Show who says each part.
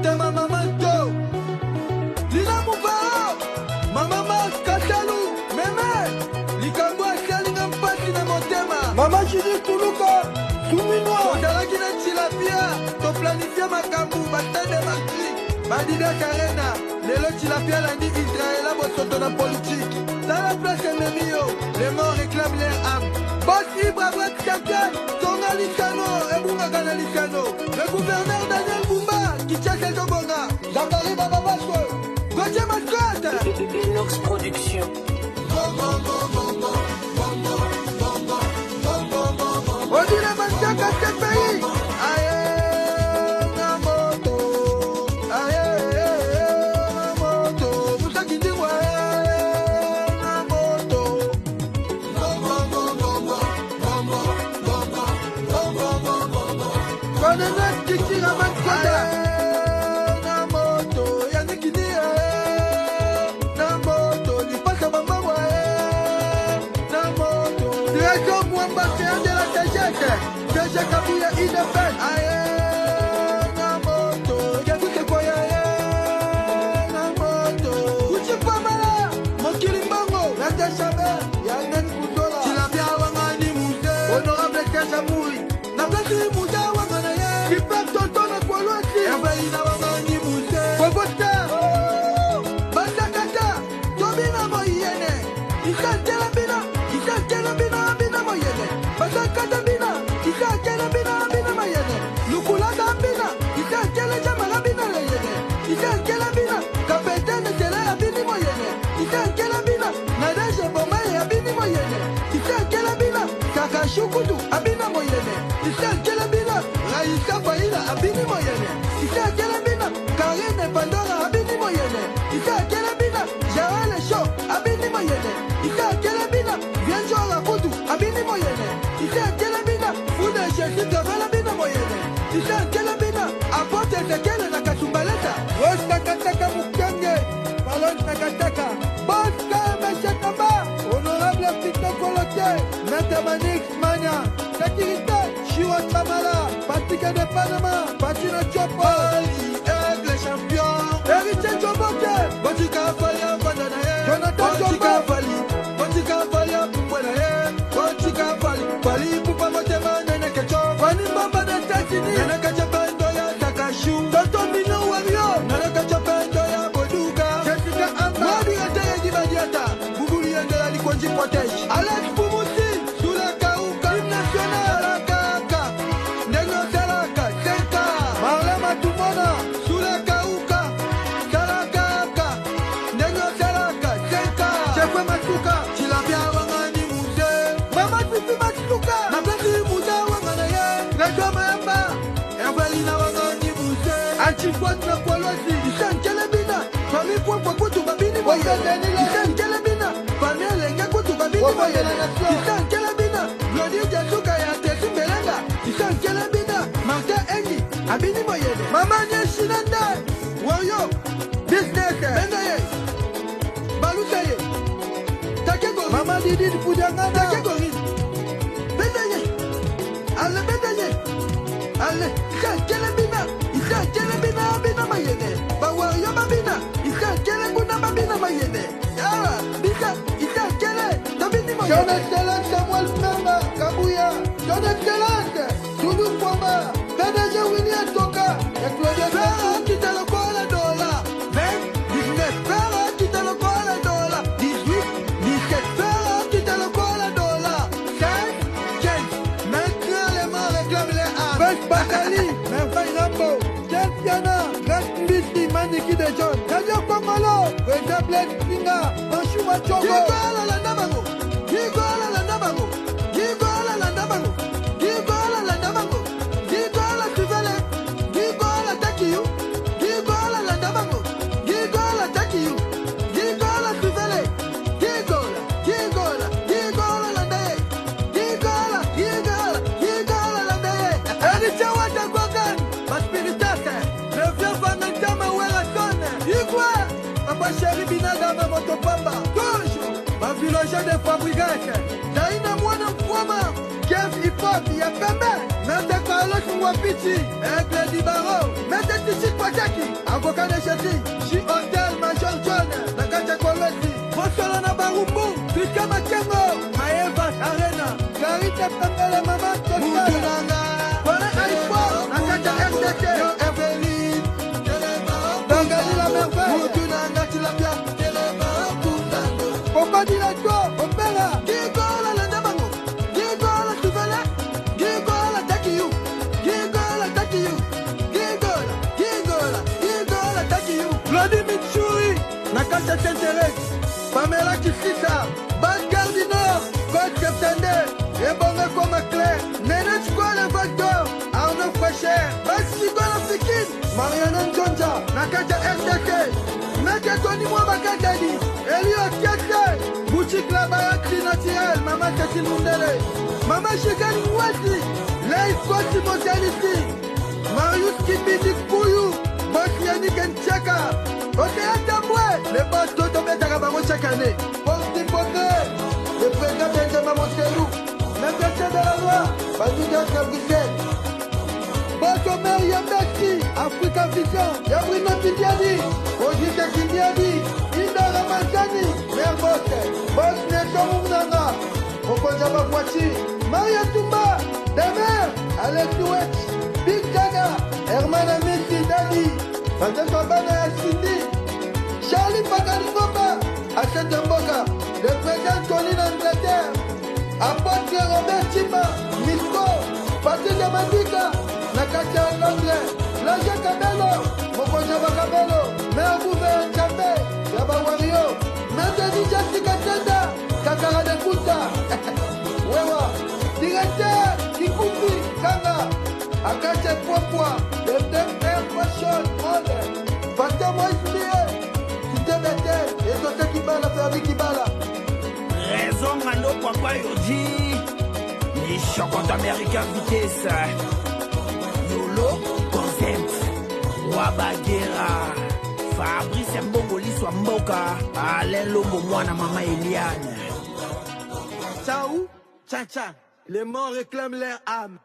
Speaker 1: motema mama to lina mubao mama mas katalu meme likambo asalinga mpasi na motema mama jidi tuluka suminwa ozalaki na tilapia toplanifie makambo batande makri badida karena lelo tilapia landi israela bosoto na politike tala place ememio les morts réclament leur âme bosi bravo Tchakan tonga lisano ebungaka na lisano le gouverneur Daniel Bumba Kichase Tobonga Zakari Bababaso Gauthier Mascotte
Speaker 2: Inox Production.
Speaker 1: Odile Manchaka CPI aye na moto aye na moto Musaki Ndimwa na moto Konene Kikira Manchaka na moto Yannickini na moto Lipasa Bambamwa na moto Direction Mwamba c'est de la TGK TGK Kabouya Idefel aye na moto Yadike Koya na moto Uchi Pamela Mokili Mbongo Rete Chabe Yanen Kudola Tilapia Wangani Mouze Honorable Kesha Moui Na Blasi Mouze Wangana ye Kipep Tonton na Kwalwasi Eveina Wangani Mouze Kwebosta Basakata Tobina Moyene Isantela Bina Isantela Bina Bina Moyene Basakata Bina Isantela Bina Bina Moyene Lukulata Bina Isantela Jamala Bina Leyene Isantela Bina Kapetene Tele Abini Moyene Isantela Bina Nadege Bomaye Abini Moyene Isantela Bina Kakashukudu Abina Moyene Isantela Bina Raisa Faila Abini Moyene Isantela Bina Karine Pandora Abini Moyene Isantela Bina Jaale Show Abini Moyene Isantela Bina Vienjo Rakudu Abini Moyene Isantela Bina Fuda Sheshi Gavela Bina Moyene Isantela Bina Apote Tekele na Kasumbaleta Rosta Kataka Mukenge Palon Takataka Boska Meshakaba Honorable Pito Kolote Mete Manix Mania Sécurité Chiwa Chamala Patika de Panama Patina Chopo Ali Aigle Champion Héritier Choboke Botika Falia Bandanaye Jonathan Botika Fali Botika Falia Pumbwanaye Botika Fali Fali Pupa Motema Nene Kecho Fani Mbamba de Tatini Nene Kachapendo ya Takashu Toto Mino Wario Nene Kachapendo ya Boduka Jessica Amba Mwadi Yateye Jibadiata Bubuli Yandela Likwanji Protege Alex Pumuti Sula Kauka Hymne National Kaka Negro Salaka Senta Marlema Tumona Sula Kauka Salaka Negro Salaka Senta Chefwe Masuka Tilapia Wangani Mouze Mama Fifi Masuka Na Blasi Mouze Wangana ye Rejo Mayamba Evelina Wangani Mouze Antifouane na Kwalwasi Isankele Bina Fami Pwapwa Kutu Babini Moyene Isankele Bina Fami Elenge Kutu Babini Moyene Isankele Bina Glodi Jasuka ya Tesi Belenga Isankele Bina Martin Engi Abini Moyene Mama Nyeshinanda Wayo Business Bendaye Balutaye Takego Mama Didi Fudangana Takego Bendaye Ale Bendaye Ale Isankele Bina Isankele Bina Bina Moyene Bawayo Babina Isankele Buna Babina Moyene Yawa Bisa Isankele Tabini Moyene John Excellence Samuel Memba Kabouya John Excellence Toulouse Poma PDG William Toka et Claudia Ferra qui te le colle à dollar 20, 19 Ferra qui te le colle à dollar 18, 17 Ferra qui te le colle à dollar 16, 15 Maintenant les morts réclament les armes Best Bakali Merveille Rambo Jen Piana Rest Mbisi Maniki de John Radio Kongolo Reza Blake Singa Manchuma Chongo Gigola la Nabango Gigola la Nabango Gigola la Nabango Gigola la Nabango Gigola Sivele Gigola Takiyu Gigola la Nabango Gigola Takiyu Gigola Sivele Gigola Gigola Gigola la Ndaye Gigola Gigola Gigola la Ndaye Ericha Wata Gogan Maspiritase Le vieux Vanantama Wela Sone Igwe Papa Chéri Binaga Mamotopamba Toujours Ma village de fabricage Daina Mwana Mfwama Kev Hip Hop Yapembe Mente Carlos Wapiti, Aigle Dibaro, Mete Tissi Kwataki, avocat de Chati, Chi Hotel Major John, Nakacha Kolesi, Bosolana Barumbu, Fika Makengo, Maeva Arena, Garita Pangala Mama Toscana, Kone Aïfo, Nakacha RDK, Evelyn, Dangali la Merveille, Moutunanga Tilapia, Papa Dilato, Opera, Gigola la Nabango, Gigola Tuvela, Gigola Takiyu, Gigola Takiyu, Gigola Takiyu, Vladimir Chouri, Nakacha Tenterex, Pamela Kisisa, Bas Gardino, Coach Septende, Ebonga Komakle, Nene Chikola Vagdor, Arnaud Frécher, Bas Chigola Fikin, Mariana Njonja, Nakacha RDK, Meke Tony Mwabakadani, Elio Kiese, Boutique La Bayatri Naturelle, Mama Tati Mundele, Mama Chikani Mwati, Leif Koti Motanisi, Marius Kibidi Kouyou, Boss Yannick Ncheka, Otea Tamboué, les boss d'Otomé Tarabaro chaque année, Boss Dipoté, le président Benjamin Montelou, l'impression de la loi, Badouda Gabriel, Boss Omer Yambeki, Africa Vision, Yabrina Bidiani, Ojika Kimiani, Ida Ramazani, Mère Boss Nelson Mounanga, Okonjaba Kouachi, Maria Toumba, Demer, Alex Douet, Big Gaga, Hermana Messi Dani, Francesco Bana Cindy, Charlie Pagalingoba, Hassan Demboka, le président Tony d'Angleterre, Apôtre Robert Chima, Misco, Patrick Yamandika, Nakacha Londres, Laja Kabelo, Mokonjaba Kabelo, Mère Bouvet Nkambe, Yaba Wario, Mère Jessica Tenda, Kakara de Kuta, Wewa, Directeur Kikufi Kanga, Akache Popoa, le Air Fashion Mode, Facteur Moïse Kité Betel, et Sote Kibala, Ferdi Kibala.
Speaker 3: Raison Mano Papa Yoji, les chocottes américains vitesse, Yolo, Consent, Wabagera, Fabrice Mbongoli Swamboka, Alain Lobo Mwana Mama Eliane.
Speaker 1: Ciao, Tcha Tcha, les morts réclament leur âme.